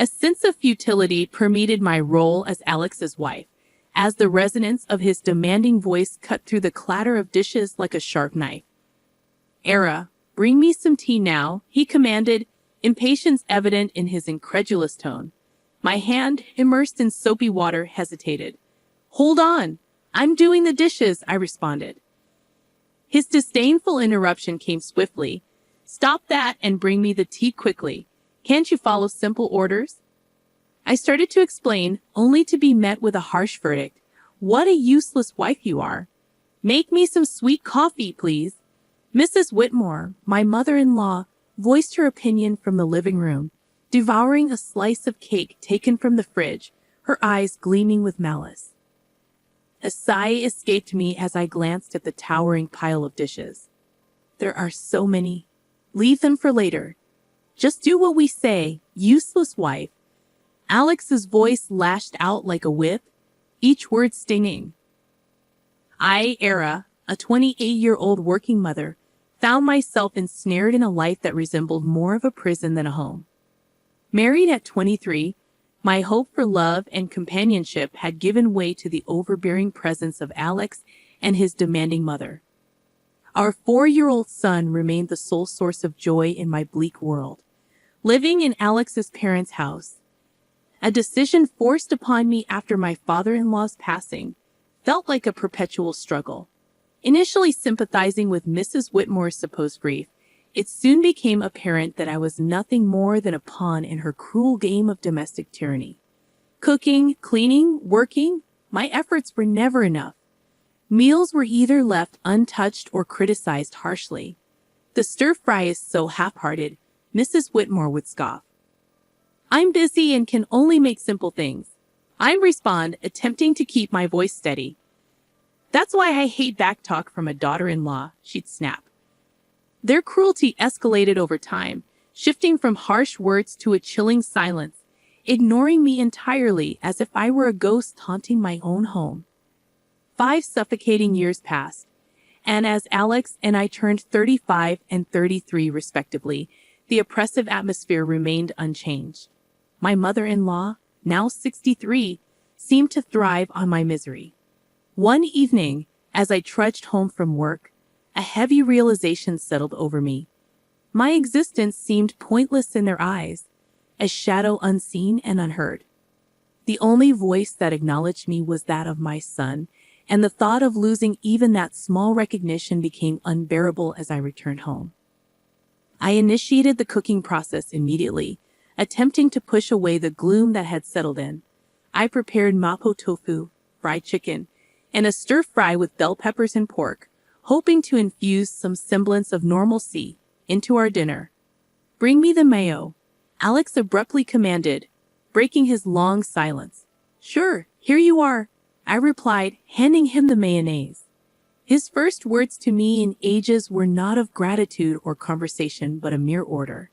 A sense of futility permeated my role as Alex's wife, as the resonance of his demanding voice cut through the clatter of dishes like a sharp knife. "Era, bring me some tea now," he commanded, impatience evident in his incredulous tone. My hand, immersed in soapy water, hesitated. "Hold on, I'm doing the dishes," I responded. His disdainful interruption came swiftly. "Stop that and bring me the tea quickly. Can't you follow simple orders?" I started to explain, only to be met with a harsh verdict. "What a useless wife you are. Make me some sweet coffee, please." Mrs. Whitmore, my mother-in-law, voiced her opinion from the living room, devouring a slice of cake taken from the fridge, her eyes gleaming with malice. A sigh escaped me as I glanced at the towering pile of dishes. "There are so many. Leave them for later. Just do what we say, useless wife." Alex's voice lashed out like a whip, each word stinging. I, Era, a 28-year-old working mother, found myself ensnared in a life that resembled more of a prison than a home. Married at 23, my hope for love and companionship had given way to the overbearing presence of Alex and his demanding mother. Our 4-year-old son remained the sole source of joy in my bleak world. Living in Alex's parents' house, a decision forced upon me after my father-in-law's passing, felt like a perpetual struggle. Initially sympathizing with Mrs. Whitmore's supposed grief, it soon became apparent that I was nothing more than a pawn in her cruel game of domestic tyranny. Cooking, cleaning, working, my efforts were never enough. Meals were either left untouched or criticized harshly. "The stir-fry is so half-hearted," Mrs. Whitmore would scoff. "I'm busy and can only make simple things," I'd respond, attempting to keep my voice steady. "That's why I hate backtalk from a daughter-in-law," she'd snap. Their cruelty escalated over time, shifting from harsh words to a chilling silence, ignoring me entirely as if I were a ghost haunting my own home. 5 suffocating years passed, and as Alex and I turned 35 and 33 respectively, the oppressive atmosphere remained unchanged. My mother-in-law, now 63, seemed to thrive on my misery. One evening, as I trudged home from work, a heavy realization settled over me. My existence seemed pointless in their eyes, a shadow unseen and unheard. The only voice that acknowledged me was that of my son, and the thought of losing even that small recognition became unbearable as I returned home. I initiated the cooking process immediately, attempting to push away the gloom that had settled in. I prepared mapo tofu, fried chicken, and a stir-fry with bell peppers and pork, hoping to infuse some semblance of normalcy into our dinner. "Bring me the mayo," Alex abruptly commanded, breaking his long silence. "Sure, here you are," I replied, handing him the mayonnaise. His first words to me in ages were not of gratitude or conversation, but a mere order.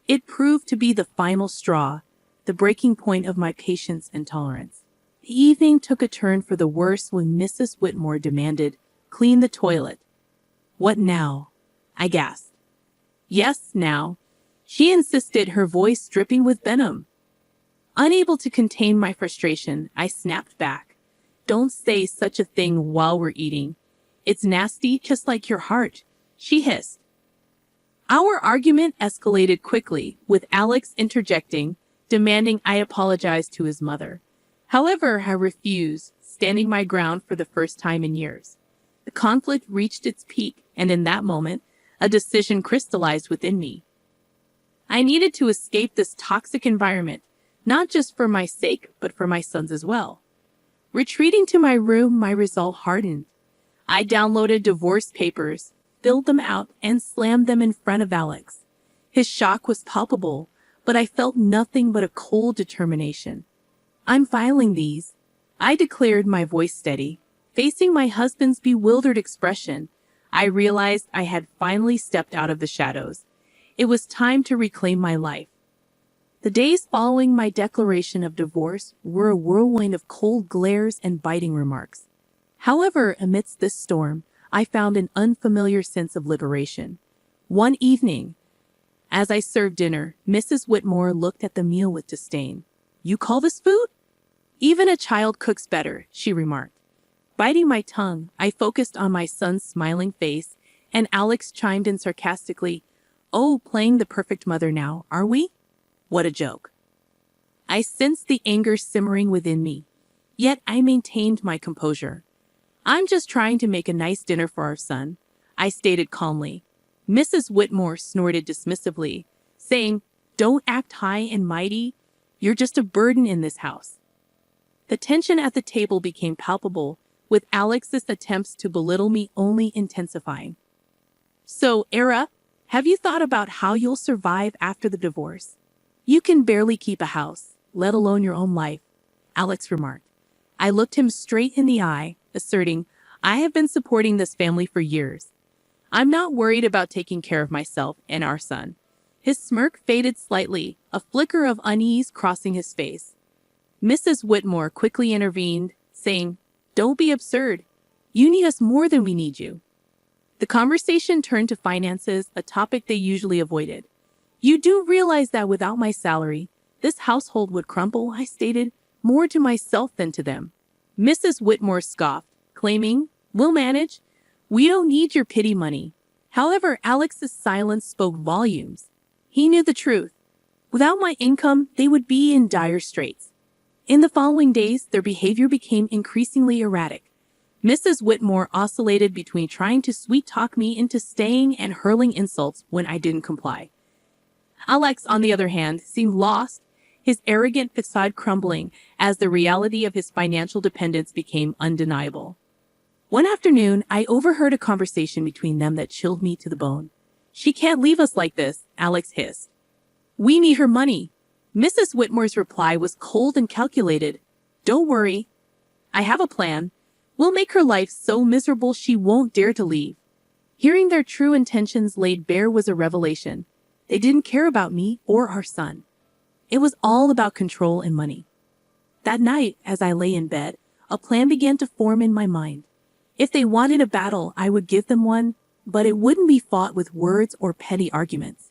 It proved to be the final straw, the breaking point of my patience and tolerance. The evening took a turn for the worse when Mrs. Whitmore demanded, "Clean the toilet." "What now?" I gasped. "Yes, now," she insisted, her voice dripping with venom. Unable to contain my frustration, I snapped back. "Don't say such a thing while we're eating. It's nasty, just like your heart," she hissed. Our argument escalated quickly, with Alex interjecting, demanding I apologize to his mother. However, I refused, standing my ground for the first time in years. The conflict reached its peak, and in that moment, a decision crystallized within me. I needed to escape this toxic environment, not just for my sake, but for my son's as well. Retreating to my room, my resolve hardened. I downloaded divorce papers, filled them out, and slammed them in front of Alex. His shock was palpable, but I felt nothing but a cold determination. "I'm filing these," I declared, my voice steady. Facing my husband's bewildered expression, I realized I had finally stepped out of the shadows. It was time to reclaim my life. The days following my declaration of divorce were a whirlwind of cold glares and biting remarks. However, amidst this storm, I found an unfamiliar sense of liberation. One evening, As I served dinner, Mrs. Whitmore looked at the meal with disdain. "You call this food?" "Even a child cooks better," she remarked. Biting my tongue, I focused on my son's smiling face, and Alex chimed in sarcastically, "Oh, playing the perfect mother now, are we? What a joke." I sensed the anger simmering within me, yet I maintained my composure. "I'm just trying to make a nice dinner for our son," I stated calmly. Mrs. Whitmore snorted dismissively, saying, "Don't act high and mighty. You're just a burden in this house." The tension at the table became palpable, with Alex's attempts to belittle me only intensifying. "So, Era, have you thought about how you'll survive after the divorce? You can barely keep a house, let alone your own life," Alex remarked. I looked him straight in the eye, asserting, "I have been supporting this family for years. I'm not worried about taking care of myself and our son." His smirk faded slightly, a flicker of unease crossing his face. Mrs. Whitmore quickly intervened, saying, "Don't be absurd. You need us more than we need you." The conversation turned to finances, a topic they usually avoided. "You do realize that without my salary, this household would crumble," I stated, more to myself than to them. Mrs. Whitmore scoffed, claiming, "We'll manage. We don't need your pity money." However, Alex's silence spoke volumes. He knew the truth. Without my income, they would be in dire straits. In the following days, their behavior became increasingly erratic. Mrs. Whitmore oscillated between trying to sweet-talk me into staying and hurling insults when I didn't comply. Alex, on the other hand, seemed lost, his arrogant facade crumbling as the reality of his financial dependence became undeniable. One afternoon, I overheard a conversation between them that chilled me to the bone. "She can't leave us like this," Alex hissed. "We need her money." Mrs. Whitmore's reply was cold and calculated. "Don't worry. I have a plan. We'll make her life so miserable she won't dare to leave." Hearing their true intentions laid bare was a revelation. They didn't care about me or our son. It was all about control and money. That night, as I lay in bed, a plan began to form in my mind. If they wanted a battle, I would give them one, but it wouldn't be fought with words or petty arguments.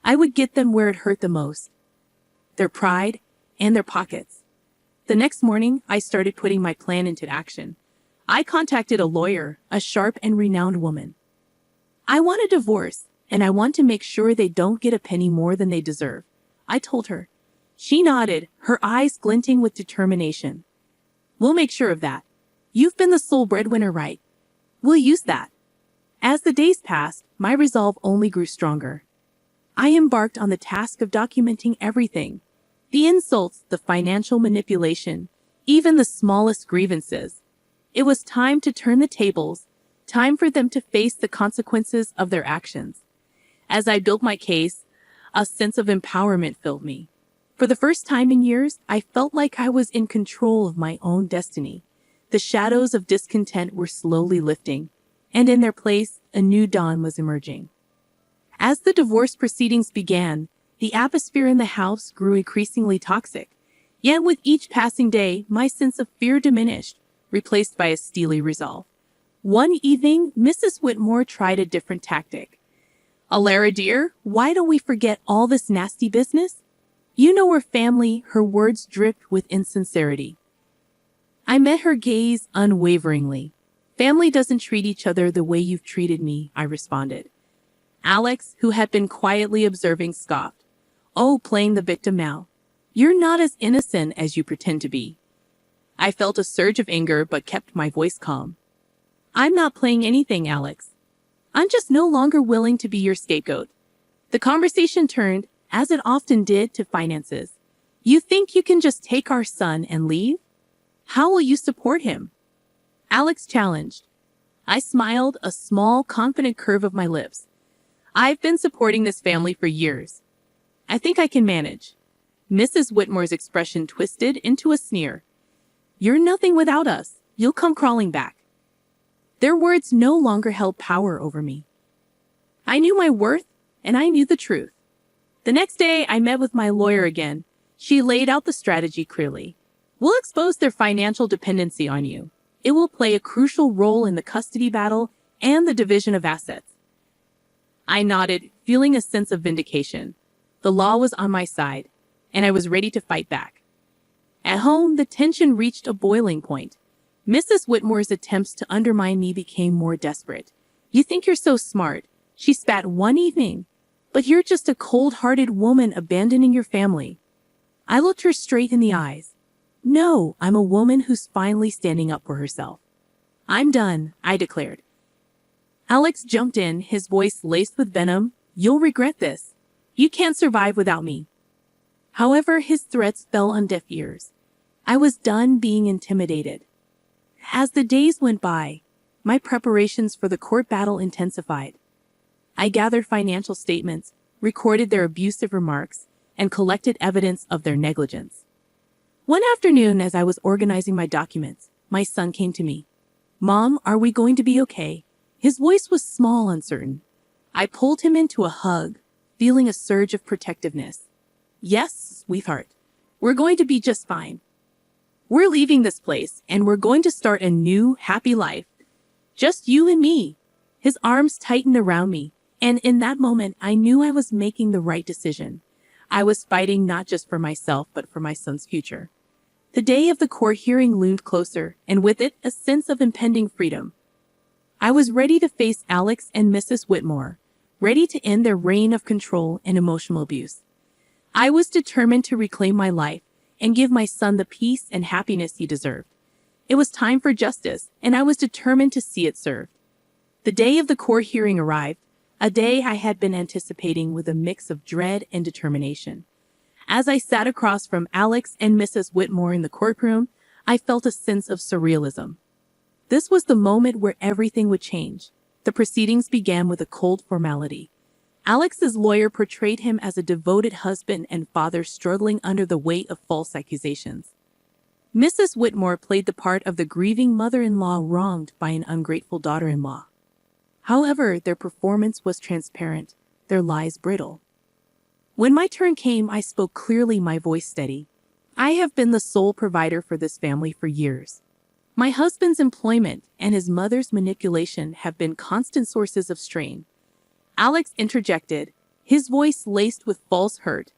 I would get them where it hurt the most: their pride and their pockets. The next morning, I started putting my plan into action. I contacted a lawyer, a sharp and renowned woman. "I want a divorce, and I want to make sure they don't get a penny more than they deserve," I told her. She nodded, her eyes glinting with determination. "We'll make sure of that. You've been the sole breadwinner, right? We'll use that." As the days passed, my resolve only grew stronger. I embarked on the task of documenting everything: the insults, the financial manipulation, even the smallest grievances. It was time to turn the tables, time for them to face the consequences of their actions. As I built my case, a sense of empowerment filled me. For the first time in years, I felt like I was in control of my own destiny. The shadows of discontent were slowly lifting, and in their place, a new dawn was emerging. As the divorce proceedings began, the atmosphere in the house grew increasingly toxic. Yet with each passing day, my sense of fear diminished, replaced by a steely resolve. One evening, Mrs. Whitmore tried a different tactic. "Alara, dear, why don't we forget all this nasty business?" You know we're family, her words dripped with insincerity. I met her gaze unwaveringly. "Family doesn't treat each other the way you've treated me," I responded. Alex, who had been quietly observing, scoffed. "Oh, playing the victim now. You're not as innocent as you pretend to be." I felt a surge of anger but kept my voice calm. "I'm not playing anything, Alex. I'm just no longer willing to be your scapegoat." The conversation turned, as it often did, to finances. "You think you can just take our son and leave? How will you support him?" Alex challenged. I smiled, a small, confident curve of my lips. "I've been supporting this family for years. I think I can manage." Mrs. Whitmore's expression twisted into a sneer. "You're nothing without us. You'll come crawling back." Their words no longer held power over me. I knew my worth, and I knew the truth. The next day, I met with my lawyer again. She laid out the strategy clearly. "We'll expose their financial dependency on you. It will play a crucial role in the custody battle and the division of assets." I nodded, feeling a sense of vindication. The law was on my side, and I was ready to fight back. At home, the tension reached a boiling point. Mrs. Whitmore's attempts to undermine me became more desperate. "You think you're so smart," she spat one evening, "but you're just a cold-hearted woman abandoning your family." I looked her straight in the eyes. "No, I'm a woman who's finally standing up for herself." "I'm done," I declared. Alex jumped in, his voice laced with venom. "You'll regret this. You can't survive without me." However, his threats fell on deaf ears. I was done being intimidated. As the days went by, my preparations for the court battle intensified. I gathered financial statements, recorded their abusive remarks, and collected evidence of their negligence. One afternoon, as I was organizing my documents, my son came to me. "Mom, are we going to be okay?" His voice was small, uncertain. I pulled him into a hug, feeling a surge of protectiveness. "Yes, sweetheart. We're going to be just fine. We're leaving this place, and we're going to start a new, happy life. Just you and me." His arms tightened around me, and in that moment, I knew I was making the right decision. I was fighting not just for myself, but for my son's future. The day of the court hearing loomed closer, and with it, a sense of impending freedom. I was ready to face Alex and Mrs. Whitmore, ready to end their reign of control and emotional abuse. I was determined to reclaim my life and give my son the peace and happiness he deserved. It was time for justice, and I was determined to see it served. The day of the court hearing arrived, a day I had been anticipating with a mix of dread and determination. As I sat across from Alex and Mrs. Whitmore in the courtroom, I felt a sense of surrealism. This was the moment where everything would change. The proceedings began with a cold formality. Alex's lawyer portrayed him as a devoted husband and father struggling under the weight of false accusations. Mrs. Whitmore played the part of the grieving mother-in-law wronged by an ungrateful daughter-in-law. However, their performance was transparent, their lies brittle. When my turn came, I spoke clearly, my voice steady. "I have been the sole provider for this family for years. My husband's employment and his mother's manipulation have been constant sources of strain." Alex interjected, his voice laced with false hurt.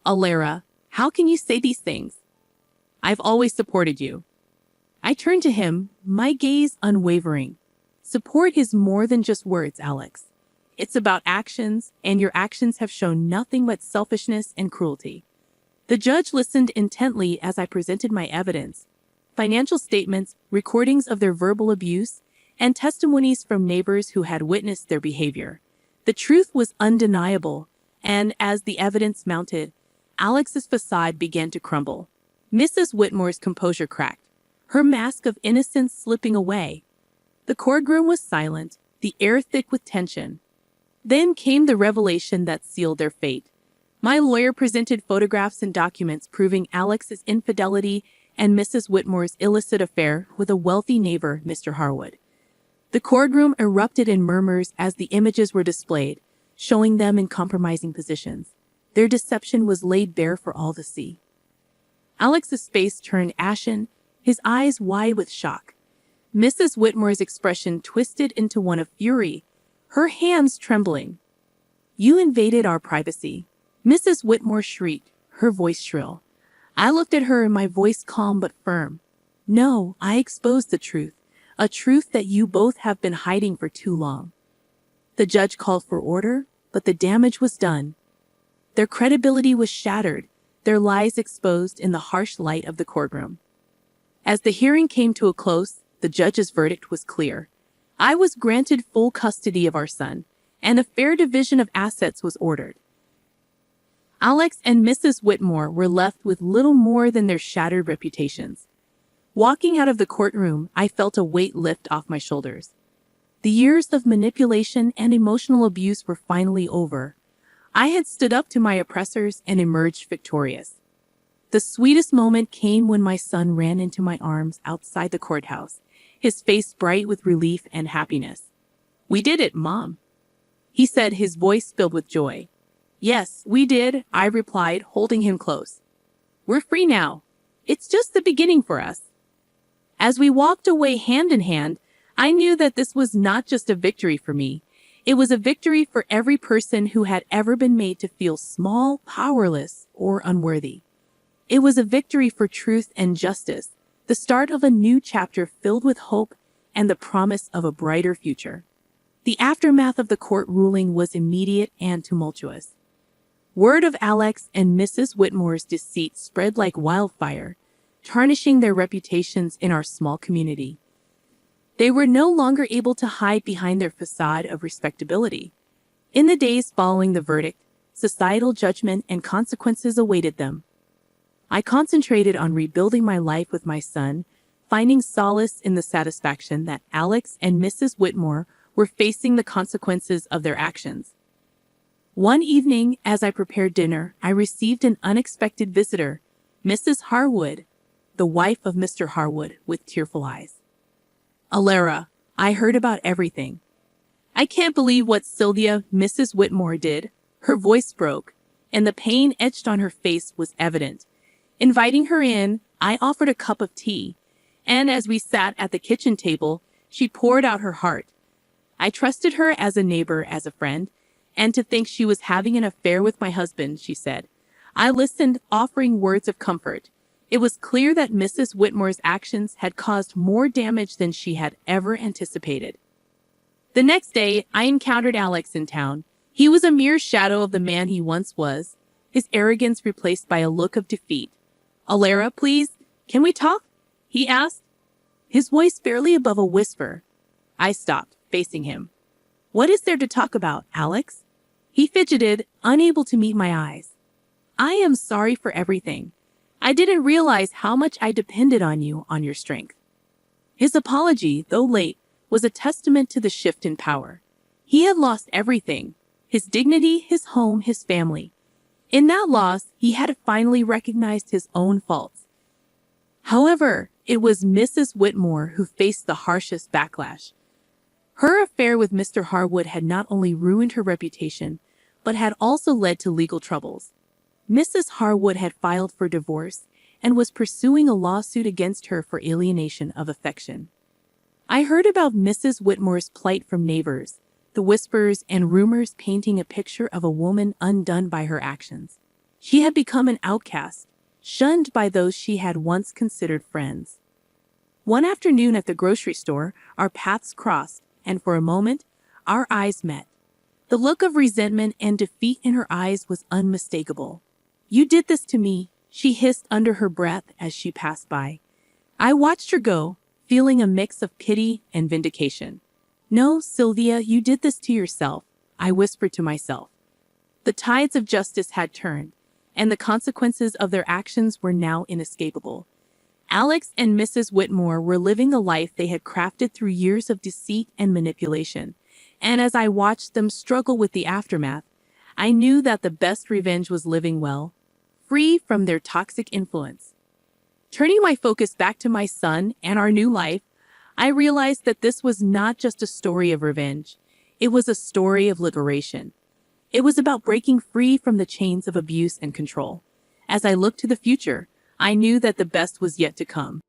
"Alara, how can you say these things? I've always supported you." I turned to him, my gaze unwavering. "Support is more than just words, Alex. It's about actions, and your actions have shown nothing but selfishness and cruelty." The judge listened intently as I presented my evidence. Financial statements, recordings of their verbal abuse, and testimonies from neighbors who had witnessed their behavior. The truth was undeniable, and as the evidence mounted, Alex's facade began to crumble. Mrs. Whitmore's composure cracked, her mask of innocence slipping away. The courtroom was silent, the air thick with tension. Then came the revelation that sealed their fate. My lawyer presented photographs and documents proving Alex's infidelity and Mrs. Whitmore's illicit affair with a wealthy neighbor, Mr. Harwood. The courtroom erupted in murmurs as the images were displayed, showing them in compromising positions. Their deception was laid bare for all to see. Alex's face turned ashen, his eyes wide with shock. Mrs. Whitmore's expression twisted into one of fury, her hands trembling. "You invaded our privacy," Mrs. Whitmore shrieked, her voice shrill. I looked at her, my voice calm but firm. "No, I exposed the truth. A truth that you both have been hiding for too long." The judge called for order, but the damage was done. Their credibility was shattered, their lies exposed in the harsh light of the courtroom. As the hearing came to a close, the judge's verdict was clear. I was granted full custody of our son, and a fair division of assets was ordered. Alex and Mrs. Whitmore were left with little more than their shattered reputations. Walking out of the courtroom, I felt a weight lift off my shoulders. The years of manipulation and emotional abuse were finally over. I had stood up to my oppressors and emerged victorious. The sweetest moment came when my son ran into my arms outside the courthouse, his face bright with relief and happiness. "We did it, Mom," he said, his voice filled with joy. "Yes, we did," I replied, holding him close. "We're free now. It's just the beginning for us." As we walked away hand in hand, I knew that this was not just a victory for me. It was a victory for every person who had ever been made to feel small, powerless, or unworthy. It was a victory for truth and justice, the start of a new chapter filled with hope and the promise of a brighter future. The aftermath of the court ruling was immediate and tumultuous. Word of Alex and Mrs. Whitmore's deceit spread like wildfire, tarnishing their reputations in our small community. They were no longer able to hide behind their facade of respectability. In the days following the verdict, societal judgment and consequences awaited them. I concentrated on rebuilding my life with my son, finding solace in the satisfaction that Alex and Mrs. Whitmore were facing the consequences of their actions. One evening, as I prepared dinner, I received an unexpected visitor, Mrs. Harwood, the wife of Mr. Harwood, with tearful eyes. "Alara, I heard about everything. I can't believe what Sylvia, Mrs. Whitmore, did." Her voice broke, and the pain etched on her face was evident. Inviting her in, I offered a cup of tea, and as we sat at the kitchen table, she poured out her heart. I trusted her as a neighbor, as a friend, and to think she was having an affair with my husband, she said. I listened, offering words of comfort. It was clear that Mrs. Whitmore's actions had caused more damage than she had ever anticipated. The next day, I encountered Alex in town. He was a mere shadow of the man he once was, his arrogance replaced by a look of defeat. "Alara, please, can we talk?" he asked, his voice barely above a whisper. I stopped, facing him. "What is there to talk about, Alex?" He fidgeted, unable to meet my eyes. "I am sorry for everything. I didn't realize how much I depended on you, on your strength." His apology, though late, was a testament to the shift in power. He had lost everything: his dignity, his home, his family. In that loss, he had finally recognized his own faults. However, it was Mrs. Whitmore who faced the harshest backlash. Her affair with Mr. Harwood had not only ruined her reputation, but had also led to legal troubles. Mrs. Harwood had filed for divorce and was pursuing a lawsuit against her for alienation of affection. I heard about Mrs. Whitmore's plight from neighbors, the whispers and rumors painting a picture of a woman undone by her actions. She had become an outcast, shunned by those she had once considered friends. One afternoon at the grocery store, our paths crossed, and for a moment, our eyes met. The look of resentment and defeat in her eyes was unmistakable. "You did this to me," she hissed under her breath as she passed by. I watched her go, feeling a mix of pity and vindication. "No, Sylvia, you did this to yourself," I whispered to myself. The tides of justice had turned, and the consequences of their actions were now inescapable. Alex and Mrs. Whitmore were living the life they had crafted through years of deceit and manipulation, and as I watched them struggle with the aftermath, I knew that the best revenge was living well, free from their toxic influence. Turning my focus back to my son and our new life, I realized that this was not just a story of revenge. It was a story of liberation. It was about breaking free from the chains of abuse and control. As I looked to the future, I knew that the best was yet to come.